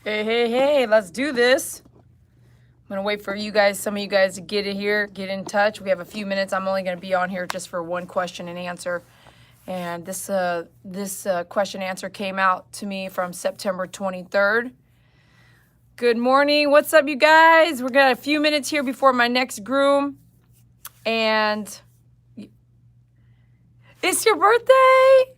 Hey, hey, hey, let's do this. I'm gonna wait for you guys, some of you guys to get in here, get in touch. We have a few minutes. I'm only gonna be on here just for one question and answer. And this question answer came out to me from September 23rd. Good morning. What's up, you guys? We're got a few minutes here before my next groom. And it's your birthday.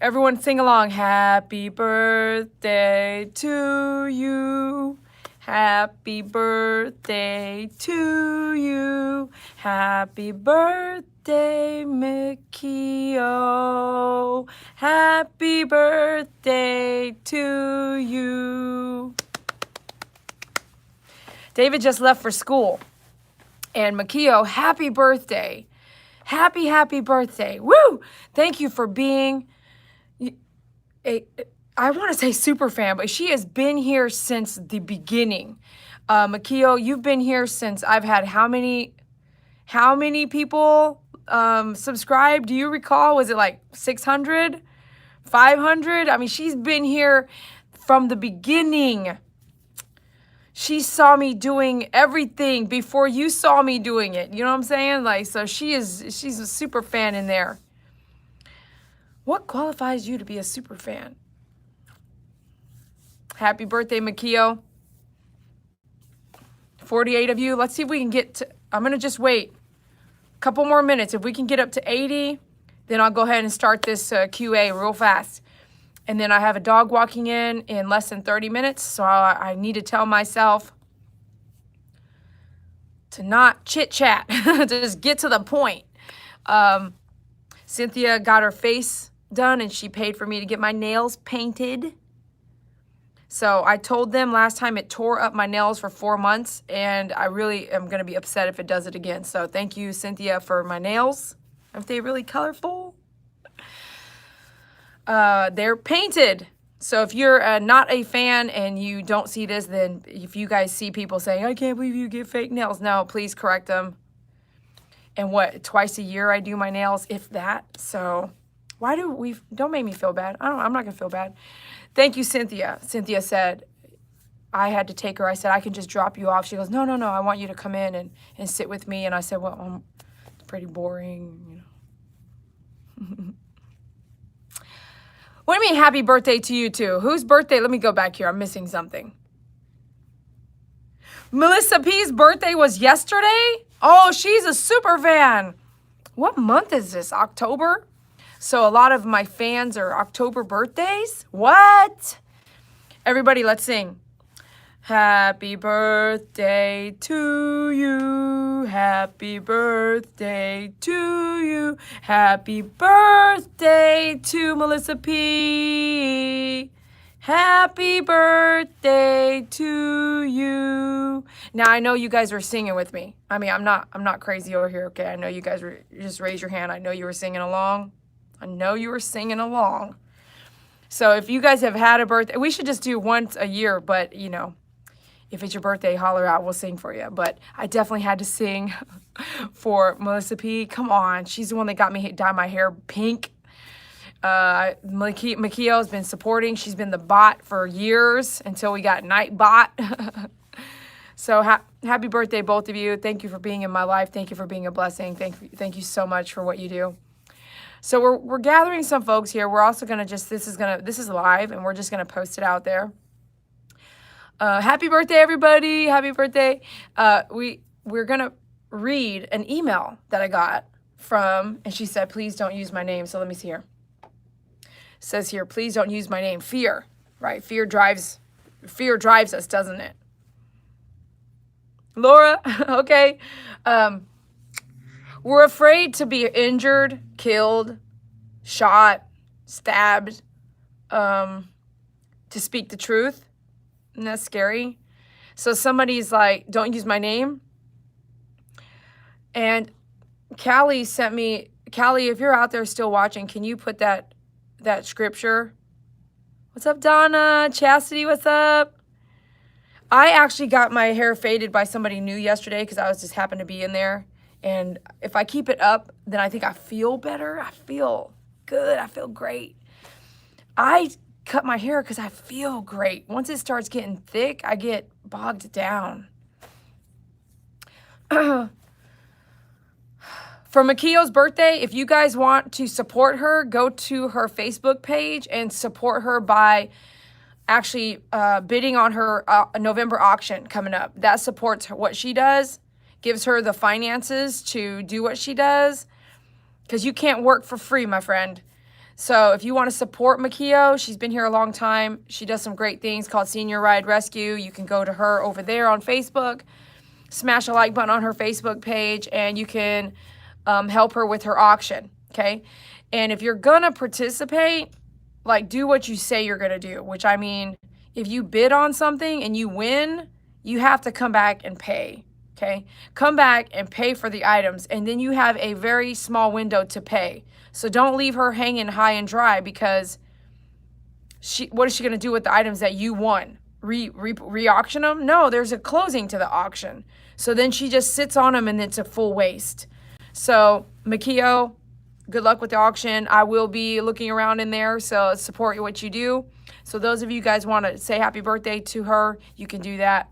Everyone sing along. Happy birthday to you. Happy birthday to you. Happy birthday, Mikio. Happy birthday to you. David just left for school. And Mikio, happy birthday. Happy birthday. Woo! Thank you for being I want to say super fan, but she has been here since the beginning. Makio, you've been here since I've had how many people subscribe? Do you recall? Was it like 600? 500? I mean, she's been here from the beginning. She saw me doing everything before you saw me doing it. You know what I'm saying? Like, so she's a super fan in there. What qualifies you to be a super fan? Happy birthday, Makio. 48 of you. Let's see if we can get to, I'm going to just wait a couple more minutes. If we can get up to 80, then I'll go ahead and start this QA real fast. And then I have a dog walking in less than 30 minutes. So I need to tell myself to not chit chat, to just get to the point. Cynthia got her face done and she paid for me to get my nails painted. So I told them last time it tore up my nails for 4 months, and I really am going to be upset if it does it again. So thank you, Cynthia, for my nails. Aren't they really colorful? They're painted. So if you're not a fan and you don't see this, then if you guys see people saying, I can't believe you get fake nails, no, please correct them. And twice a year I do my nails, if that. So why don't make me feel bad. I'm not going to feel bad. Thank you, Cynthia. Cynthia said, I had to take her. I said, I can just drop you off. She goes, no, I want you to come in and sit with me. And I said, well, it's pretty boring, you know. What do you mean happy birthday to you too? Whose birthday? Let me go back here. I'm missing something. Melissa P's birthday was yesterday? Oh, she's a super fan. What month is this? October? So a lot of my fans are October birthdays? What? Everybody, let's sing. Happy birthday to you. Happy birthday to you. Happy birthday to Melissa P. Happy birthday to you. Now I know you guys were singing with me. I mean, I'm not crazy over here, okay? I know you guys were, just raise your hand. I know you were singing along. I know you were singing along. So if you guys have had a birthday, we should just do once a year, but you know, if it's your birthday, holler out, we'll sing for you. But I definitely had to sing for Melissa P. Come on, she's the one that got me dye my hair pink. Makio has been supporting. She's been the bot for years until we got Nightbot. So happy birthday, both of you. Thank you for being in my life. Thank you for being a blessing. Thank you so much for what you do. So we're gathering some folks here. We're also gonna this is live, and we're just gonna post it out there. Happy birthday, everybody! Happy birthday! We're gonna read an email that I got from, and she said, please don't use my name. So let me see here. It says here, please don't use my name. Fear, right? Fear drives us, doesn't it? Laura, okay. We're afraid to be injured, killed, shot, stabbed, to speak the truth. Isn't that scary? So somebody's like, don't use my name. And Callie sent me, Callie, if you're out there still watching, can you put that scripture? What's up, Donna? Chastity, what's up? I actually got my hair faded by somebody new yesterday because I was just happened to be in there. And if I keep it up, then I think I feel better. I feel good. I feel great. I cut my hair because I feel great. Once it starts getting thick, I get bogged down. For Makio's birthday, if you guys want to support her, go to her Facebook page and support her by actually bidding on her November auction coming up. That supports what she does, gives her the finances to do what she does, because you can't work for free, my friend. So if you want to support Makio, she's been here a long time. She does some great things called Senior Ride Rescue. You can go to her over there on Facebook, smash a like button on her Facebook page, and you can help her with her auction, okay? And if you're gonna participate, like, do what you say you're gonna do, which I mean, if you bid on something and you win, you have to come back and pay, okay? Come back and pay for the items, and then you have a very small window to pay. So don't leave her hanging high and dry, because what is she gonna do with the items that you won? Re-auction them? No, there's a closing to the auction. So then she just sits on them and it's a full waste. So Makio, good luck with the auction. I will be looking around in there, so support what you do. So those of you guys want to say happy birthday to her, you can do that.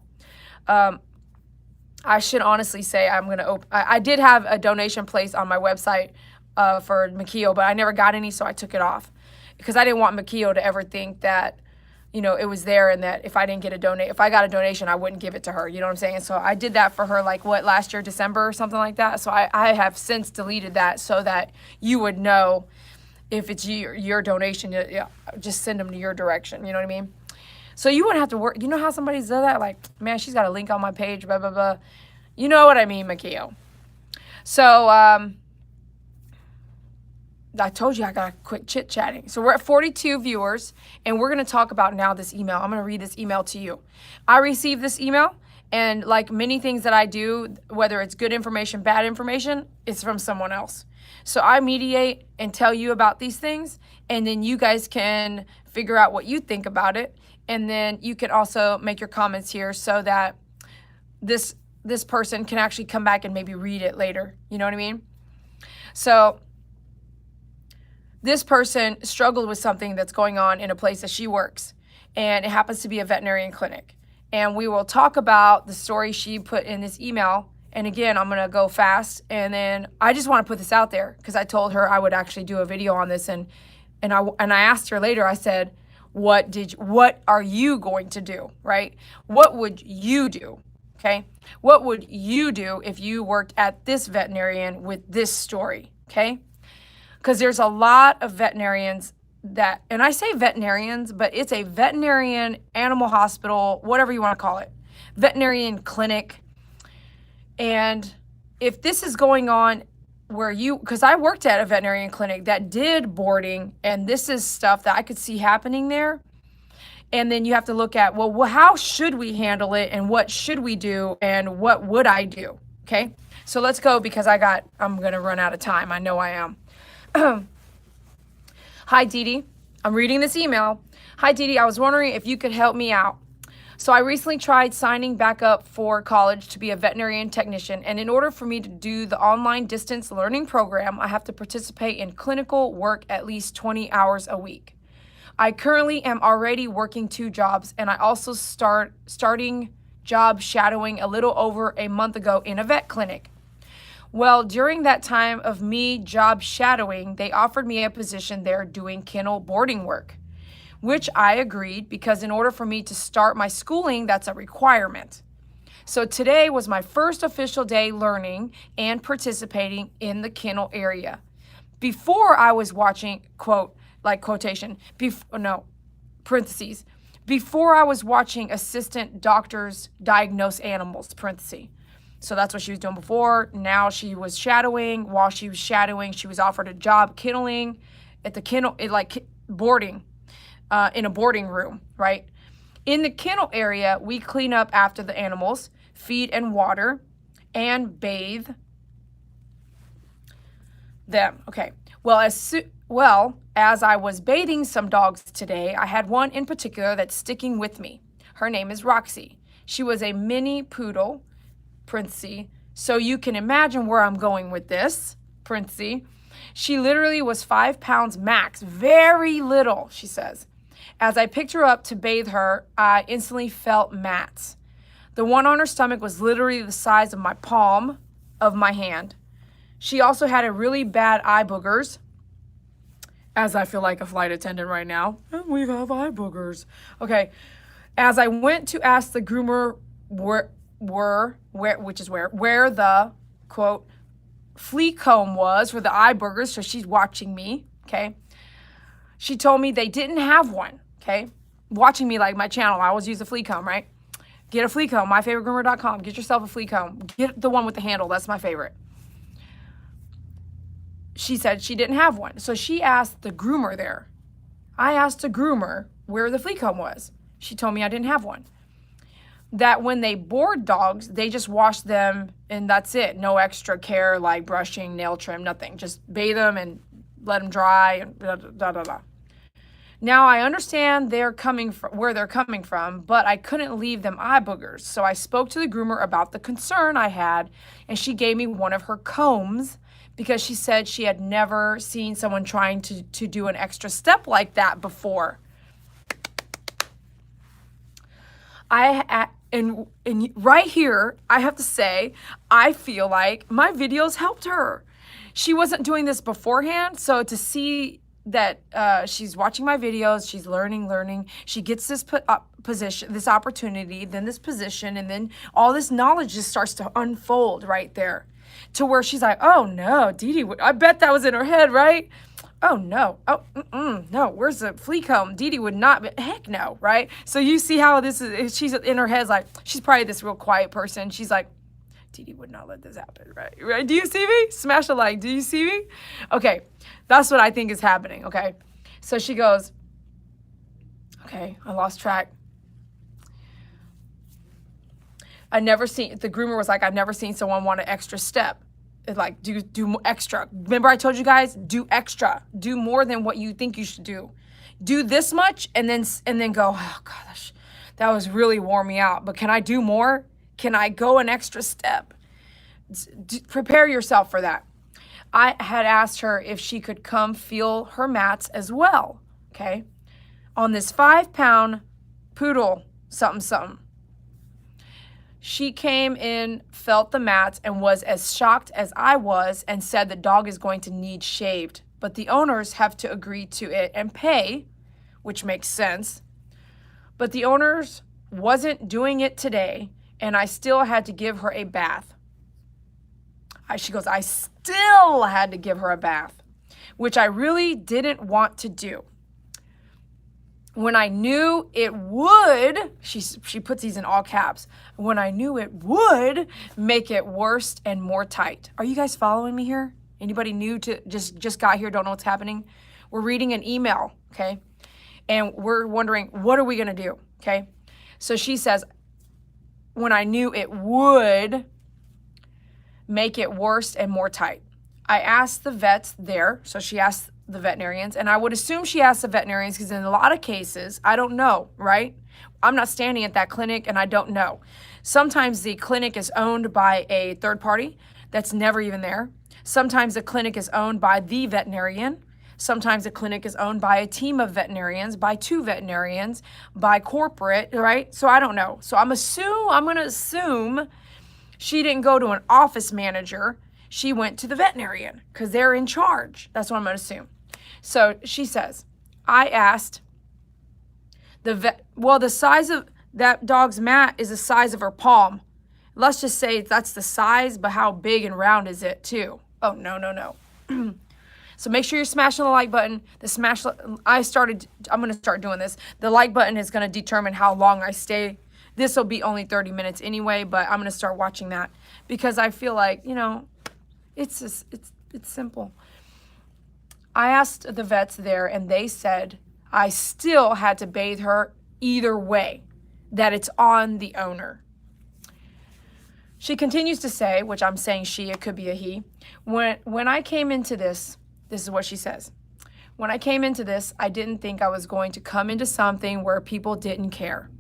I should honestly say I did have a donation placed on my website for Makio, but I never got any, so I took it off. Because I didn't want Makio to ever think that, you know, it was there, and that if I didn't get if I got a donation, I wouldn't give it to her. You know what I'm saying? So I did that for her, like, last year, December or something like that. So I have since deleted that so that you would know if it's your donation. Yeah, just send them to your direction. You know what I mean? So you wouldn't have to work. You know how somebody does that? Like, man, she's got a link on my page, blah, blah, blah. You know what I mean, Makio. So, I told you I got a quick chit-chatting. So we're at 42 viewers, and we're going to talk about now this email. I'm going to read this email to you. I received this email, and like many things that I do, whether it's good information, bad information, it's from someone else. So I mediate and tell you about these things, and then you guys can figure out what you think about it, and then you can also make your comments here so that this person can actually come back and maybe read it later. You know what I mean? So this person struggled with something that's going on in a place that she works, and it happens to be a veterinarian clinic. And we will talk about the story she put in this email. And again, I'm going to go fast, and then I just want to put this out there because I told her I would actually do a video on this, and I asked her later. I said, what are you going to do, right? What would you do? Okay? What would you do if you worked at this veterinarian with this story? Okay? Because there's a lot of veterinarians that, and I say veterinarians, but it's a veterinarian animal hospital, whatever you want to call it, veterinarian clinic. And if this is going on where because I worked at a veterinarian clinic that did boarding, and this is stuff that I could see happening there. And then you have to look at, well, how should we handle it, and what should we do, and what would I do? Okay, so let's go, because I'm going to run out of time. I know I am. Hi, Dee Dee. I'm reading this email. Hi, Dee Dee. I was wondering if you could help me out. So I recently tried signing back up for college to be a veterinarian technician, and in order for me to do the online distance learning program, I have to participate in clinical work at least 20 hours a week. I currently am already working 2 jobs, and I also starting job shadowing a little over a month ago in a vet clinic. Well, during that time of me job shadowing, they offered me a position there doing kennel boarding work, which I agreed because in order for me to start my schooling, that's a requirement. So today was my first official day learning and participating in the kennel area. Before I was watching, quote, like quotation, parentheses, before I was watching assistant doctors diagnose animals, parentheses. So that's what she was doing before. Now she was shadowing. While she was shadowing, she was offered a job kenneling at the kennel, boarding, in a boarding room, right? In the kennel area, we clean up after the animals, feed and water, and bathe them. Okay. Well, as I was bathing some dogs today, I had one in particular that's sticking with me. Her name is Roxy. She was a mini poodle, parentheses, so you can imagine where I'm going with this, parentheses. She literally was 5 pounds max, very little, she says. As I picked her up to bathe her, I instantly felt mats. The one on her stomach was literally the size of my palm of my hand. She also had a really bad eye boogers, as I feel like a flight attendant right now. And we have eye boogers. Okay. As I went to ask the groomer where the, quote, flea comb was for the eye boogers, so she's watching me, okay? She told me they didn't have one, okay? Watching me like my channel, I always use a flea comb, right? Get a flea comb, myfavoritegroomer.com. Get yourself a flea comb. Get the one with the handle, that's my favorite. She said she didn't have one, so she asked the groomer there. I asked the groomer where the flea comb was. She told me I didn't have one. That when they board dogs, they just wash them and that's it. No extra care like brushing, nail trim, nothing. Just bathe them and let them dry and da da da da. Now I understand where they're coming from, but I couldn't leave them eye boogers. So I spoke to the groomer about the concern I had, and she gave me one of her combs because she said she had never seen someone trying to do an extra step like that before. And right here, I have to say, I feel like my videos helped her. She wasn't doing this beforehand, so to see that she's watching my videos, she's learning, she gets this position, this opportunity, then this position, and then all this knowledge just starts to unfold right there, to where she's like, oh no, Dee, I bet that was in her head, right? Oh no, no, where's the flea comb? Dee would not, but heck no, right? So you see how this is, she's in her head, like, she's probably this real quiet person. She's like, Dee would not let this happen, right? Do you see me? Smash a like, do you see me? Okay, that's what I think is happening, okay? So she goes, okay, I lost track. The groomer was like, I've never seen someone want an extra step. Like, do extra. Remember I told you guys, do extra. Do more than what you think you should do. Do this much and then go, oh gosh, that was really wore me out. But can I do more? Can I go an extra step? Prepare yourself for that. I had asked her if she could come feel her mats as well, okay? On this 5-pound poodle something. She came in, felt the mats, and was as shocked as I was and said the dog is going to need shaved. But the owners have to agree to it and pay, which makes sense. But the owners wasn't doing it today, and I still had to give her a bath. She goes, I still had to give her a bath, which I really didn't want to do. When I knew it would, she puts these in all caps, when I knew it would make it worse and more tight. Are you guys following me here? Anybody new to just got here, don't know what's happening? We're reading an email, okay? And we're wondering, what are we gonna do, okay? So she says, when I knew it would make it worse and more tight. I asked the vets there, so she asked the veterinarians, and I would assume she asked the veterinarians because in a lot of cases, I don't know, right? I'm not standing at that clinic and I don't know. Sometimes the clinic is owned by a third party that's never even there. Sometimes the clinic is owned by the veterinarian. Sometimes the clinic is owned by a team of veterinarians, by 2 veterinarians, by corporate, right? So I don't know. So I'm going to assume she didn't go to an office manager. She went to the veterinarian because they're in charge. That's what I'm going to assume. So she says, I asked the vet, well, the size of that dog's mat is the size of her palm. Let's just say that's the size, but how big and round is it too? Oh, no. So make sure you're smashing the like button. I'm going to start doing this. The like button is going to determine how long I stay. This will be only 30 minutes anyway, but I'm going to start watching that because I feel like, it's simple. I asked the vets there and they said I still had to bathe her either way, that it's on the owner. She continues to say, which I'm saying she, it could be a he, when I came into this is what she says. When I came into this, I didn't think I was going to come into something where people didn't care.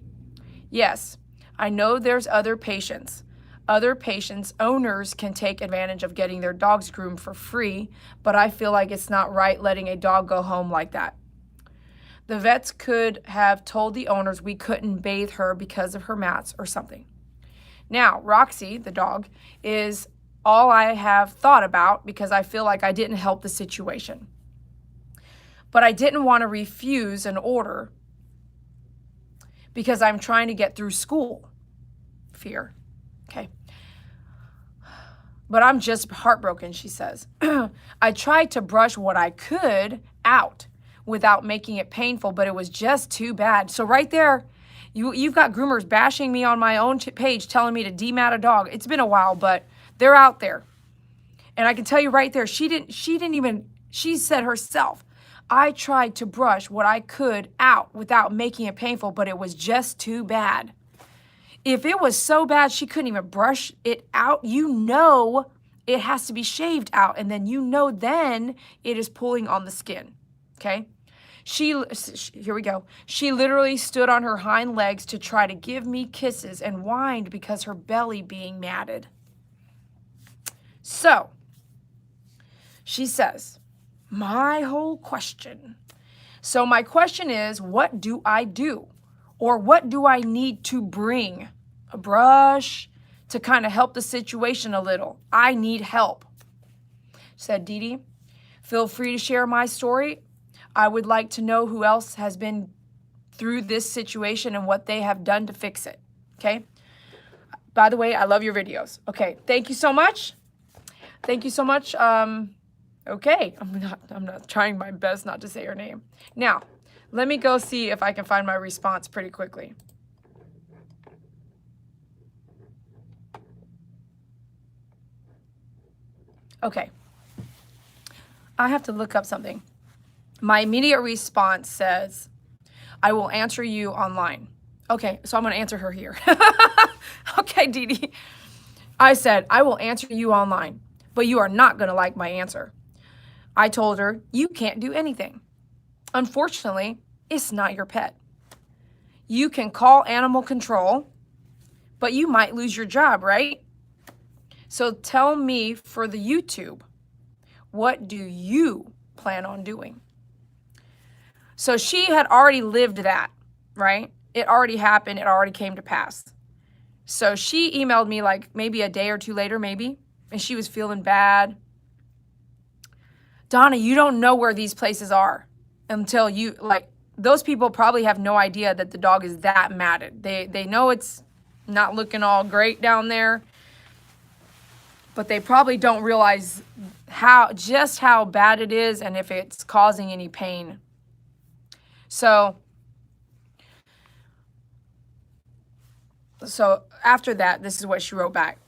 Yes, I know there's other patients. Other patients' owners can take advantage of getting their dogs groomed for free, but I feel like it's not right letting a dog go home like that. The vets could have told the owners we couldn't bathe her because of her mats or something. Now, Roxy, the dog, is all I have thought about because I feel like I didn't help the situation. But I didn't want to refuse an order because I'm trying to get through school. Fear. Okay. But I'm just heartbroken, she says. I tried to brush what I could out without making it painful, but it was just too bad. So right there, you've got groomers bashing me on my own page telling me to demat a dog. It's been a while, but they're out there. And I can tell you right there, she said herself, I tried to brush what I could out without making it painful, but it was just too bad. If it was so bad she couldn't even brush it out, you know it has to be shaved out. And then then it is pulling on the skin. Okay? Here we go. She literally stood on her hind legs to try to give me kisses and whined because her belly being matted. So, she says, my question is, what do I do? Or what do I need to bring? A brush to kind of help the situation a little. I need help. Said Dee Dee, feel free to share my story. I would like to know who else has been through this situation and what they have done to fix it. Okay? By the way, I love your videos. Okay, thank you so much. Thank you so much. Okay, I'm not trying my best not to say her name. Now, let me go see if I can find my response pretty quickly. Okay. I have to look up something. My immediate response says, I will answer you online. Okay, so I'm going to answer her here. Okay, Dee Dee. I said, I will answer you online, but you are not going to like my answer. I told her, you can't do anything. Unfortunately, it's not your pet. You can call animal control, but you might lose your job, right? So tell me for the YouTube, what do you plan on doing? So she had already lived that, right? It already happened. It already came to pass. So she emailed me like maybe a day or two later, maybe, and she was feeling bad. Donna, you don't know where these places are until you, like, those people probably have no idea that the dog is that matted. They know it's not looking all great down there, but they probably don't realize just how bad it is and if it's causing any pain. So after that, this is what she wrote back.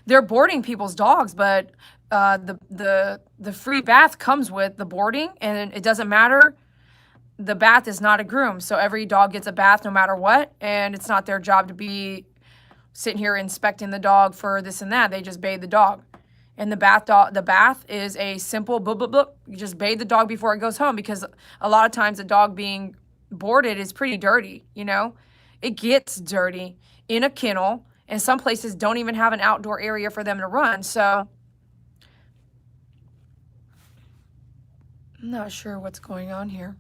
They're boarding people's dogs, but the free bath comes with the boarding, and it doesn't matter. The bath is not a groom, so every dog gets a bath no matter what, and it's not their job to be sitting here inspecting the dog for this and that. They just bathe the dog. And the bath is a simple boop, boop, boop. You just bathe the dog before it goes home, because a lot of times a dog being boarded is pretty dirty, you know? It gets dirty in a kennel, and some places don't even have an outdoor area for them to run. So I'm not sure what's going on here.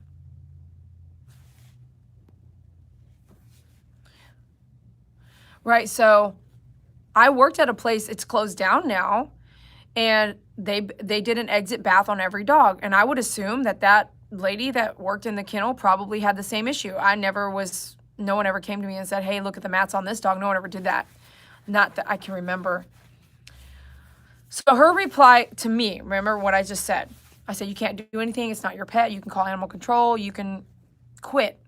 Right, so I worked at a place, it's closed down now, and they did an exit bath on every dog. And I would assume that lady that worked in the kennel probably had the same issue. No one ever came to me and said, hey, look at the mats on this dog. No one ever did that. Not that I can remember. So her reply to me, remember what I just said. I said, you can't do anything. It's not your pet. You can call animal control. You can quit.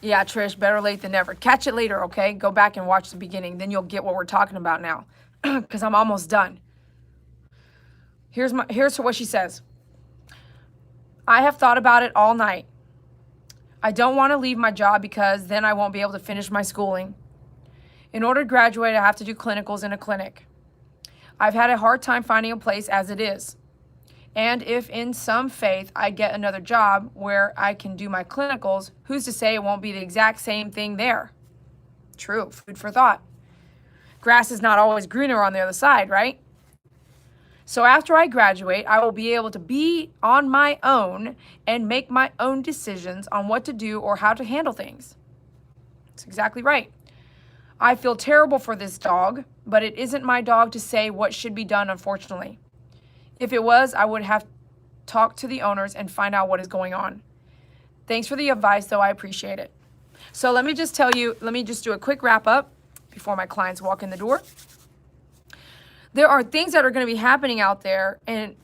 Yeah, Trish, better late than never. Catch it later, okay? Go back and watch the beginning. Then you'll get what we're talking about now, because I'm almost done. Here's what she says. I have thought about it all night. I don't want to leave my job because then I won't be able to finish my schooling. In order to graduate, I have to do clinicals in a clinic. I've had a hard time finding a place as it is. And if in some faith I get another job where I can do my clinicals, who's to say it won't be the exact same thing there? True, food for thought. Grass is not always greener on the other side, right? So after I graduate, I will be able to be on my own and make my own decisions on what to do or how to handle things. That's exactly right. I feel terrible for this dog, but it isn't my dog to say what should be done, unfortunately. If it was, I would have talked to the owners and find out what is going on. Thanks for the advice, though. I appreciate it. So let me just do a quick wrap up before my clients walk in the door. There are things that are going to be happening out there, and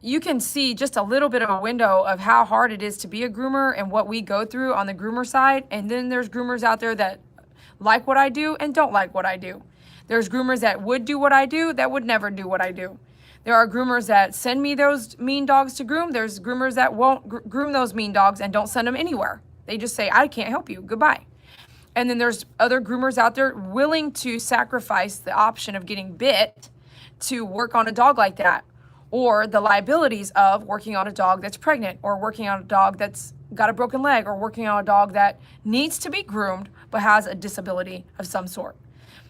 you can see just a little bit of a window of how hard it is to be a groomer and what we go through on the groomer side. And then there's groomers out there that like what I do and don't like what I do. There's groomers that would do what I do that would never do what I do. There are groomers that send me those mean dogs to groom. There's groomers that won't groom those mean dogs and don't send them anywhere. They just say, I can't help you. Goodbye. And then there's other groomers out there willing to sacrifice the option of getting bit to work on a dog like that, or the liabilities of working on a dog that's pregnant, or working on a dog that's got a broken leg, or working on a dog that needs to be groomed but has a disability of some sort.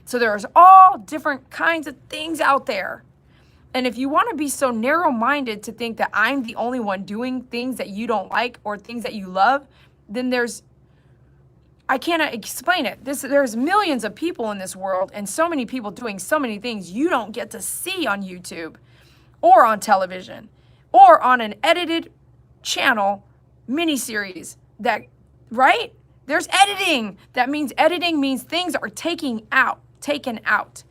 So there's all different kinds of things out there. And if you want to be so narrow-minded to think that I'm the only one doing things that you don't like or things that you love, then I cannot explain it. There's millions of people in this world and so many people doing so many things you don't get to see on YouTube or on television or on an edited channel miniseries right? There's editing. That means editing means things are taken out.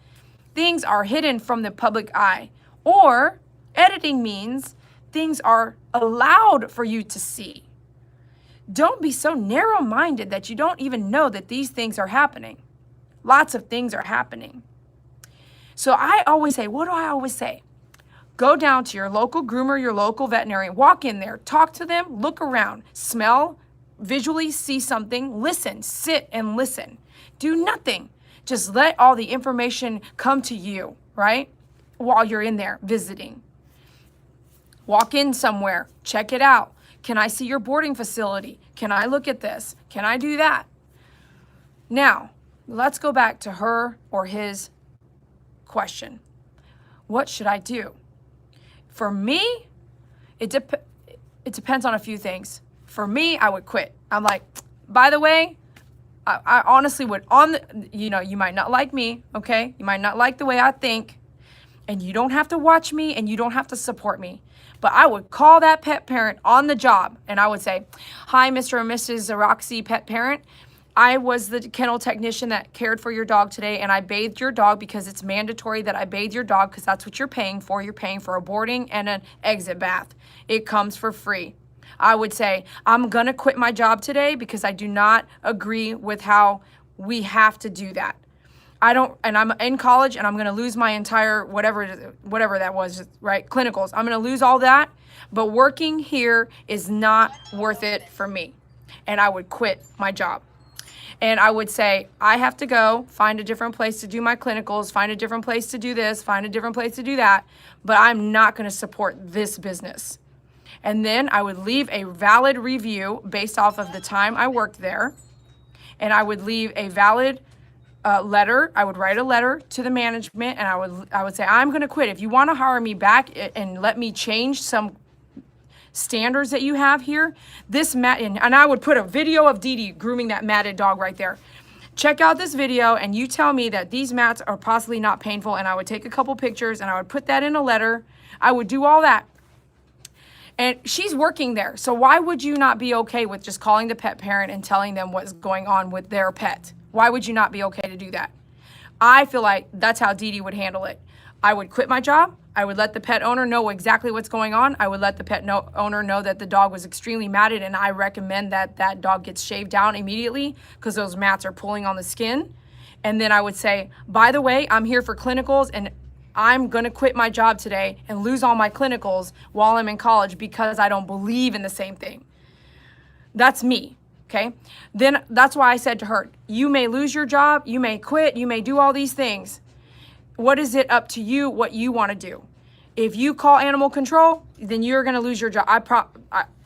Things are hidden from the public eye. Or editing means things are allowed for you to see. Don't be so narrow-minded that you don't even know that these things are happening. Lots of things are happening. So I always say, what do I always say? Go down to your local groomer, your local veterinarian, walk in there, talk to them, look around, smell, visually see something, listen, sit and listen. Do nothing. Just let all the information come to you, right? While you're in there visiting. Walk in somewhere, check it out. Can I see your boarding facility? Can I look at this? Can I do that? Now, let's go back to her or his question. What should I do? For me, it depends on a few things. For me, I would quit. I'm like, by the way, I honestly would, you might not like me, okay? You might not like the way I think, and you don't have to watch me, and you don't have to support me. But I would call that pet parent on the job, and I would say, hi, Mr. and Mrs. Roxy pet parent. I was the kennel technician that cared for your dog today, and I bathed your dog because it's mandatory that I bathe your dog because that's what you're paying for. You're paying for a boarding and an exit bath. It comes for free. I would say, I'm going to quit my job today because I do not agree with how we have to do that. And I'm in college and I'm going to lose my entire whatever that was, right? Clinicals. I'm going to lose all that, but working here is not worth it for me. And I would quit my job. And I would say, I have to go find a different place to do my clinicals, find a different place to do this, find a different place to do that, but I'm not going to support this business. And then I would leave a valid review based off of the time I worked there. And I would leave a valid letter. I would write a letter to the management, and I would say, I'm going to quit. If you want to hire me back and let me change some standards that you have here, this mat, and I would put a video of Dee Dee grooming that matted dog right there. Check out this video, and you tell me that these mats are possibly not painful, and I would take a couple pictures, and I would put that in a letter. I would do all that. And she's working there, so why would you not be okay with just calling the pet parent and telling them what's going on with their pet? Why would you not be okay to do that? I feel like that's how Dee Dee would handle it. I would quit my job. I would let the pet owner know exactly what's going on. I would let the pet owner know that the dog was extremely matted, and I recommend that that dog gets shaved down immediately because those mats are pulling on the skin. And then I would say, by the way, I'm here for clinicals, and I'm going to quit my job today and lose all my clinicals while I'm in college because I don't believe in the same thing. That's me. Okay, then that's why I said to her, you may lose your job, you may quit, you may do all these things. What is it up to you, what you want to do? If you call animal control, then you're going to lose your job.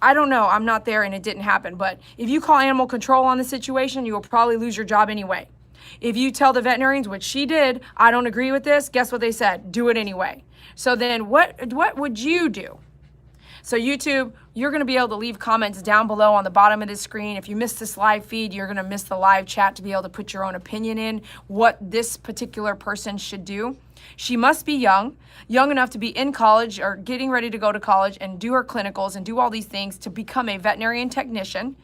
I don't know, I'm not there and it didn't happen. But if you call animal control on the situation, you will probably lose your job anyway. If you tell the veterinarians, which she did, I don't agree with this, guess what they said? Do it anyway. So then what would you do? So YouTube, you're going to be able to leave comments down below on the bottom of the screen. If you missed this live feed, you're going to miss the live chat to be able to put your own opinion in what this particular person should do. She must be young enough to be in college or getting ready to go to college and do her clinicals and do all these things to become a veterinarian technician.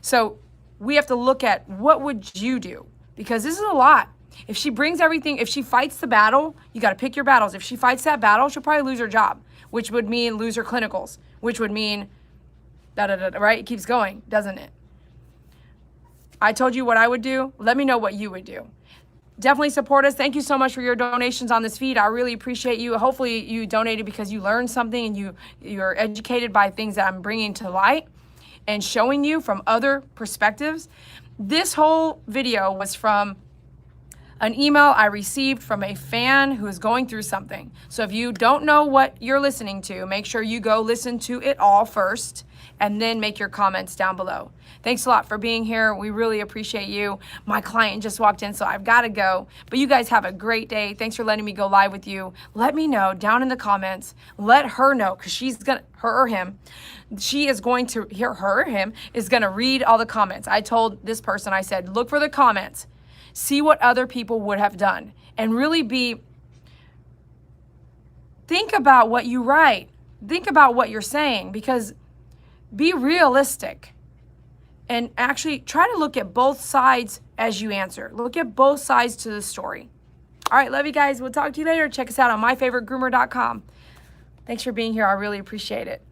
So we have to look at what would you do? Because this is a lot. If she brings everything, if she fights the battle, you got to pick your battles. If she fights that battle, she'll probably lose her job, which would mean lose her clinicals, which would mean right? It keeps going, doesn't it? I told you what I would do. Let me know what you would do. Definitely support us. Thank you so much for your donations on this feed. I really appreciate you. Hopefully you donated because you learned something and you're educated by things that I'm bringing to light and showing you from other perspectives. This whole video was from an email I received from a fan who is going through something. So if you don't know what you're listening to, make sure you go listen to it all first and then make your comments down below. Thanks a lot for being here. We really appreciate you. My client just walked in, so I've got to go. But you guys have a great day. Thanks for letting me go live with you. Let me know down in the comments. Let her know, because she's going to, her or him, she is going to, her or him is going to read all the comments. I told this person, I said, look for the comments. See what other people would have done. And really think about what you write. Think about what you're saying, because be realistic. And actually try to look at both sides as you answer. Look at both sides to the story. All right, love you guys. We'll talk to you later. Check us out on myfavoritegroomer.com. Thanks for being here. I really appreciate it.